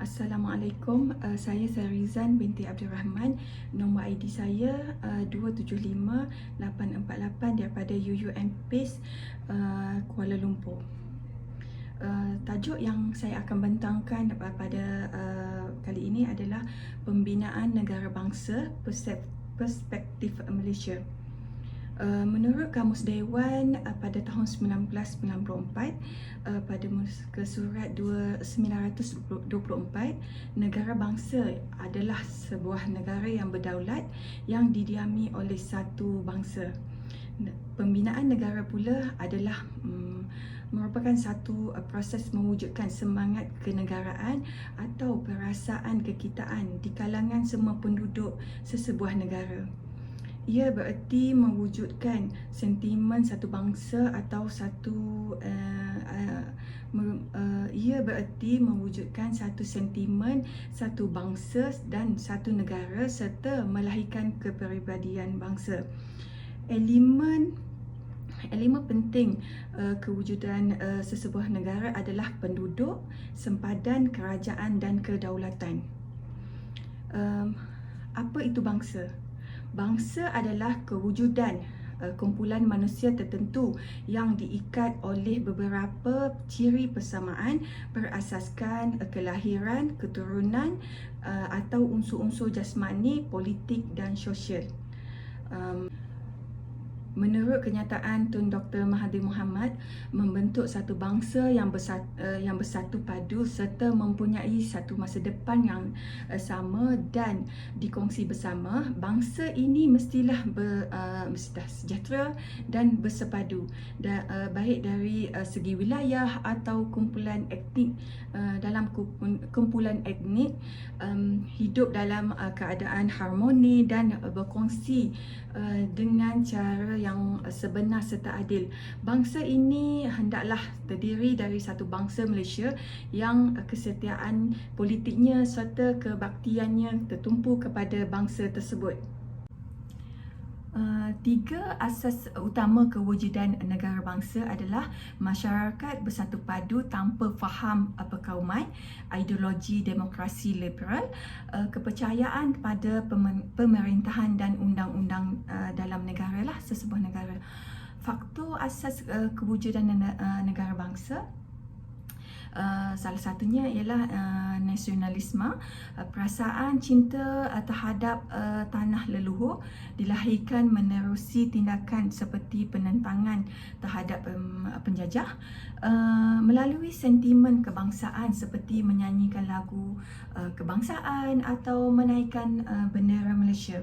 Assalamualaikum, saya Sarizan binti Abdul Rahman. Nombor ID saya 275-848 daripada UUM PACE, Kuala Lumpur. Tajuk yang saya akan bentangkan pada kali ini adalah Pembinaan Negara Bangsa Perspektif Malaysia. Menurut Kamus Dewan pada tahun 1994, pada muka surat 924, negara bangsa adalah sebuah negara yang berdaulat yang didiami oleh satu bangsa. Pembinaan negara pula adalah merupakan satu proses mewujudkan semangat kenegaraan atau perasaan kekitaan di kalangan semua penduduk sesebuah negara. Ia bererti mewujudkan sentimen satu bangsa atau ia bererti mewujudkan satu sentimen satu bangsa dan satu negara serta melahirkan kepribadian bangsa. Elemen penting kewujudan sesebuah negara adalah penduduk, sempadan, kerajaan dan kedaulatan. Apa itu bangsa? Bangsa adalah kewujudan kumpulan manusia tertentu yang diikat oleh beberapa ciri persamaan berasaskan kelahiran, keturunan atau unsur-unsur jasmani, politik dan sosial. Menurut kenyataan Tun Dr. Mahathir Mohamad, membentuk satu bangsa yang bersatu padu serta mempunyai satu masa depan yang sama dan dikongsi bersama, bangsa ini mestilah sejahtera dan bersepadu, baik dari segi wilayah atau kumpulan etnik. Dalam kumpulan etnik hidup dalam keadaan harmoni dan berkongsi dengan cara yang sebenar serta adil. Bangsa ini hendaklah terdiri dari satu bangsa Malaysia yang kesetiaan politiknya serta kebaktiannya tertumpu kepada bangsa tersebut. Tiga asas utama kewujudan negara bangsa adalah masyarakat bersatu padu tanpa faham perkauman, ideologi demokrasi liberal, kepercayaan pada pemerintahan dan undang-undang dalam negara lah, sesebuah negara. Faktor asas kewujudan negara bangsa, salah satunya ialah nasionalisme, perasaan cinta terhadap tanah leluhur dilahirkan menerusi tindakan seperti penentangan terhadap penjajah, melalui sentimen kebangsaan seperti menyanyikan lagu kebangsaan atau menaikkan bendera Malaysia.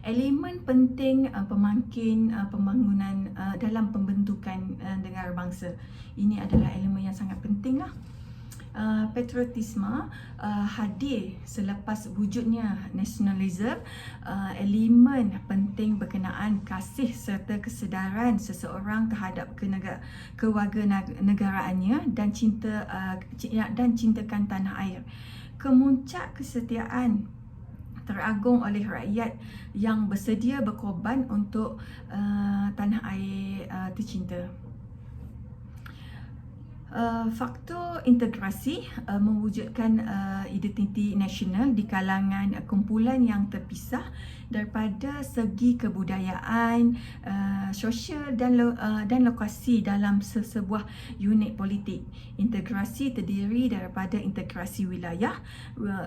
Elemen penting pemangkin pembangunan dalam pembentukan negara bangsa. Ini adalah elemen yang sangat penting lah. Patriotisme hadir selepas wujudnya nasionalisme. Elemen penting berkenaan kasih serta kesedaran seseorang terhadap kewarganegaraannya dan cintakan tanah air. Kemuncak kesetiaan teragung oleh rakyat yang bersedia berkorban untuk tanah air tercinta. Faktor integrasi mewujudkan identiti nasional di kalangan kumpulan yang terpisah daripada segi kebudayaan, sosial dan lokasi dalam sebuah unit politik. Integrasi terdiri daripada integrasi wilayah,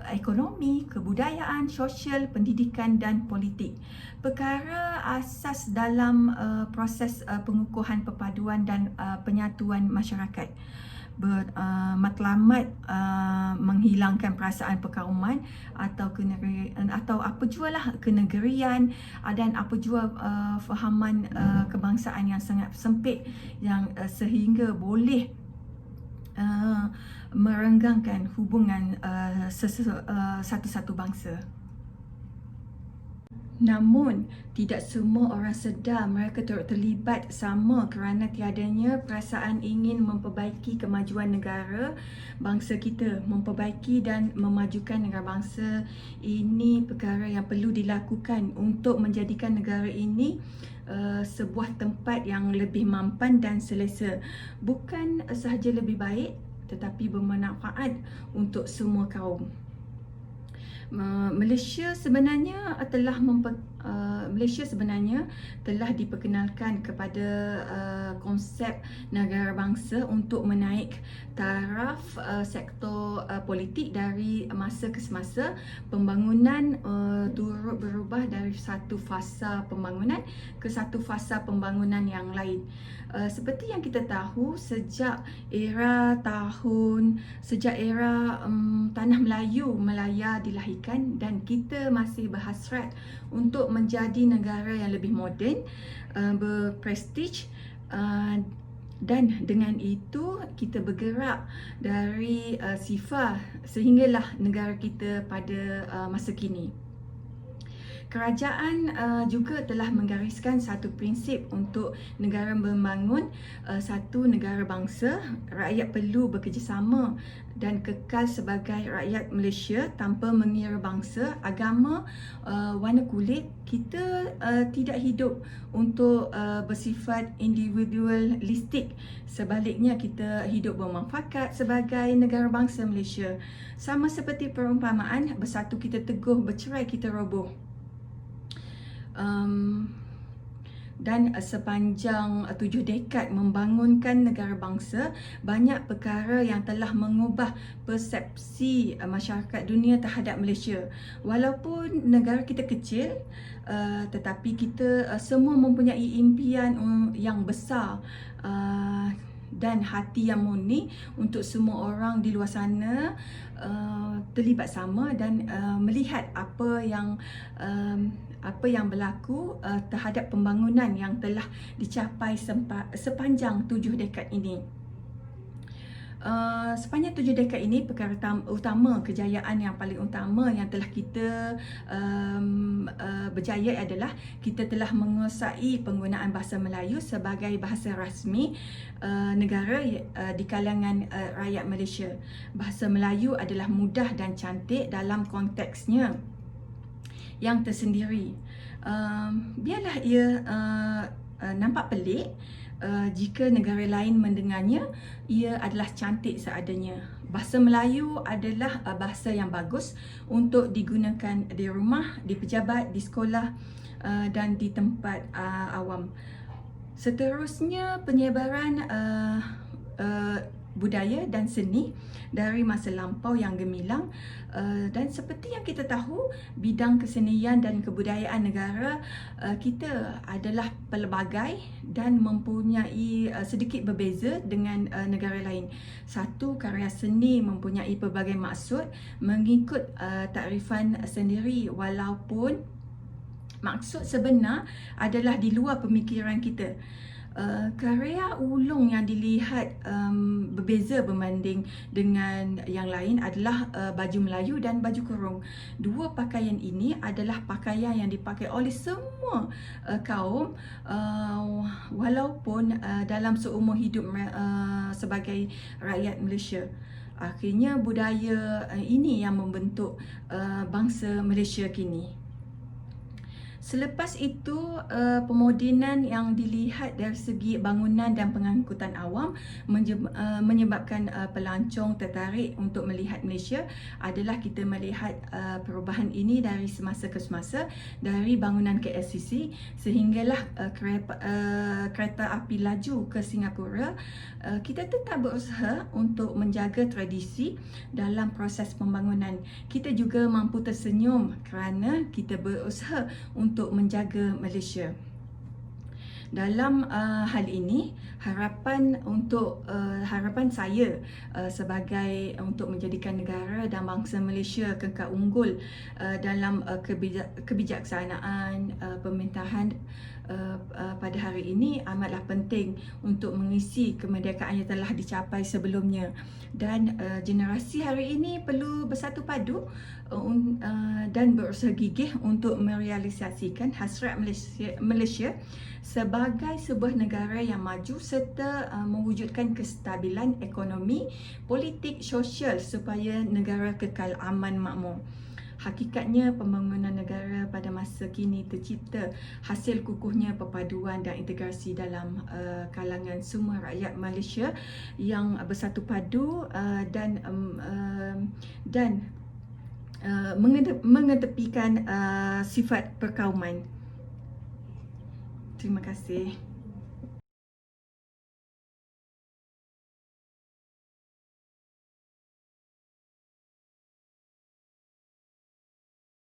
ekonomi, kebudayaan, sosial, pendidikan dan politik. Perkara asas dalam proses pengukuhan perpaduan dan penyatuan masyarakat. Bermatlamat menghilangkan perasaan perkauman atau apa jua lah kenegerian dan apa jua fahaman kebangsaan yang sangat sempit yang sehingga boleh merenggangkan hubungan satu-satu bangsa. Namun, tidak semua orang sedar mereka terlibat sama kerana tiadanya perasaan ingin memperbaiki kemajuan negara bangsa kita. Memperbaiki dan memajukan negara bangsa ini perkara yang perlu dilakukan untuk menjadikan negara ini sebuah tempat yang lebih mampan dan selesa. Bukan sahaja lebih baik, tetapi bermanfaat untuk semua kaum. Malaysia sebenarnya telah diperkenalkan kepada konsep negara bangsa untuk menaik taraf sektor politik dari masa ke semasa. Pembangunan turut berubah dari satu fasa pembangunan ke satu fasa pembangunan yang lain. Seperti yang kita tahu, sejak era Tanah Melayu Melaya dilahirkan, dan kita masih berhasrat untuk menjadi negara yang lebih moden, berprestij, dan dengan itu kita bergerak dari sifar sehinggalah negara kita pada masa kini. Kerajaan juga telah menggariskan satu prinsip untuk negara membangun satu negara bangsa. Rakyat perlu bekerjasama dan kekal sebagai rakyat Malaysia tanpa mengira bangsa, agama, warna kulit. Kita tidak hidup untuk bersifat individualistik. Sebaliknya, kita hidup bermanfaat sebagai negara bangsa Malaysia. Sama seperti perumpamaan, bersatu kita teguh, bercerai kita roboh. Dan sepanjang 7 dekad membangunkan negara bangsa, banyak perkara yang telah mengubah persepsi masyarakat dunia terhadap Malaysia. Walaupun negara kita kecil, tetapi kita semua mempunyai impian yang besar dan hati yang murni untuk semua orang di luar sana terlibat sama dan melihat apa yang berlaku terhadap pembangunan yang telah dicapai sepanjang 7 dekad ini. Sepanjang 7 dekad ini, perkara utama, kejayaan yang paling utama yang telah kita berjaya adalah kita telah menguasai penggunaan bahasa Melayu sebagai bahasa rasmi negara di kalangan rakyat Malaysia. Bahasa Melayu adalah mudah dan cantik dalam konteksnya yang tersendiri. Biarlah ia nampak pelik, jika negara lain mendengarnya, ia adalah cantik seadanya. Bahasa Melayu adalah bahasa yang bagus untuk digunakan di rumah, di pejabat, di sekolah dan di tempat awam. Seterusnya, penyebaran budaya dan seni dari masa lampau yang gemilang, dan seperti yang kita tahu, bidang kesenian dan kebudayaan negara kita adalah pelbagai dan mempunyai sedikit berbeza dengan negara lain. Satu karya seni mempunyai pelbagai maksud mengikut takrifan sendiri, walaupun maksud sebenar adalah di luar pemikiran kita. Karya ulung yang dilihat berbeza berbanding dengan yang lain adalah baju Melayu dan baju kurung. Dua pakaian ini adalah pakaian yang dipakai oleh semua kaum, walaupun dalam seumur hidup sebagai rakyat Malaysia. Akhirnya budaya ini yang membentuk bangsa Malaysia kini. Selepas itu, pemodenan yang dilihat dari segi bangunan dan pengangkutan awam menyebabkan pelancong tertarik untuk melihat Malaysia adalah kita melihat perubahan ini dari semasa ke semasa, dari bangunan KLCC sehinggalah kereta api laju ke Singapura. Kita tetap berusaha untuk menjaga tradisi dalam proses pembangunan. Kita juga mampu tersenyum kerana kita berusaha untuk menjaga Malaysia. Dalam hal ini, harapan saya sebagai untuk menjadikan negara dan bangsa Malaysia kekal unggul dalam kebijaksanaan pemerintahan pada hari ini amatlah penting untuk mengisi kemerdekaan yang telah dicapai sebelumnya. Dan generasi hari ini perlu bersatu padu dan berusaha gigih untuk merealisasikan hasrat Malaysia sebagai sebuah negara yang maju serta mewujudkan kestabilan ekonomi, politik, sosial supaya negara kekal aman makmur. Hakikatnya pembangunan negara pada masa kini tercipta hasil kukuhnya perpaduan dan integrasi dalam kalangan semua rakyat Malaysia yang bersatu padu dan mengetepikan sifat perkauman. Terima kasih.